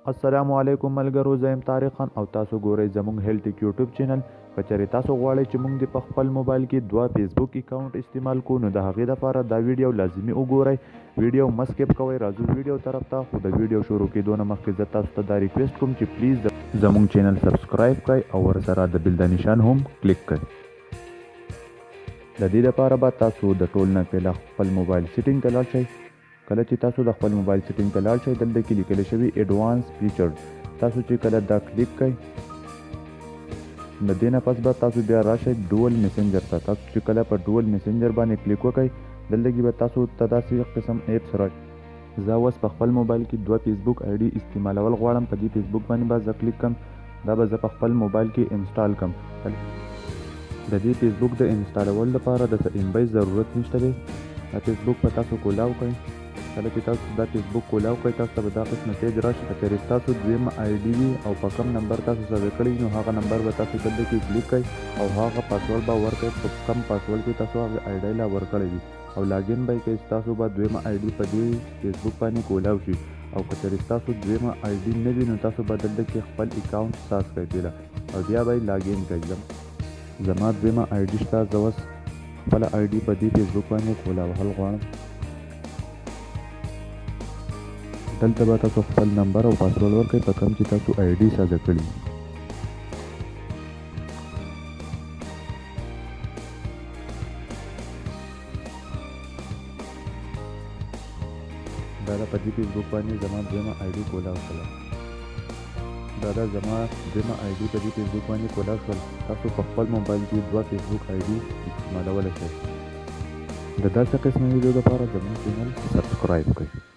السلام علیکم ملګرو، زه یم طارق خان او تاسو ګورئ زموږ هیلث ټیک یوټیوب چینل. که چېرې تاسو غواړئ چې موږ د په خپل موبایل کې 2 فیسبوک اکاونټ استعمال کوو نو د هغې دپاره دا ویډیو لازمي وګورئ. ویډیو مه سکیپ کوئ. راځو ویډیو طرف ته. خو د ویډیو شروع کېدو نه مخکې زه تاسو ته دا ریکویسټ کوم چې پلیز زموږ چینل سبسکرایب کړئ او ورسره د بیل د نشان هم کلیک کړئ. د دې دپاره به تاسو د ټول نه پهله خپل موبایل سیټینګ ته لاړ شئ. کله چې تاسو د خپل موبایل سیټینګ ته لاړ شئ، دلته کې لیکلی شوي ایډوانس فیچرز، تاسو چې کله دا کلیک کړئ د دې نه پس به تاسو بیا راشئ ډول میسنجر ته. تاسو چې کله په ډول میسنجر باندې کلیک وکړئ، دلته کې به تاسو ته داسې قسم ایپس راشي. زه اوس په خپل موبایل کې 2 فیسبوک آی ډي استعمالول غواړم. په دې فیسبوک باندې به زه کلیک کړم. دا به زه په خپل موبایل کې انسټال کړم. د دې فیسبوک د انسټالولو لپاره د څه امبۍ ضرورت نشته دی. دا فیسبوک به تاسو کولاو کړئ. کله چې تاسو دا فیسبوک کولاو کړئ، تاسو ته به دا قسمه پیج راشي. که چېرې ستاسو دویمه آی ډي وي او په کوم نمبر تاسو سره کړی نو هغه نمبر به تاسو دلته کې کلیک کړئ او هغه پاسورډ به ورکړئ په کوم پاسورډ کې تاسو هغه آی ډي لا ورکړی وي او لاګین به یې کوئ. ستاسو به دویمه آی ډي په دې فیسبوک باندې کولاو شي. او که چېرې ستاسو دویمه آی ډي نه وي نو تاسو به دلته کې خپل اکاونټ ساز کړئ پیله او بیا به یې لاګین کړئ. زما دویمه آی ډي شته. زه اوس خپله آی ډي په دې فیسبوک باندې کولاوهل غواړم. دلته به تاسو خپل نمبر او پاسورډ ورکړئ په کوم چې تاسو آی ډي سازه کړي. دا په دې فیسبوک باندې زما دویمه آی ډي کولاو شوله. دا زما دویمه آی ډي په دې فیسبوک باندې کولاو شول. تاسو په خپل موبایل کې 2 فیسبوک آی ډي استعمالولی شئ. د داسې قسمه ویډیو لپاره زموږ چینل سبسکرایب کړئ.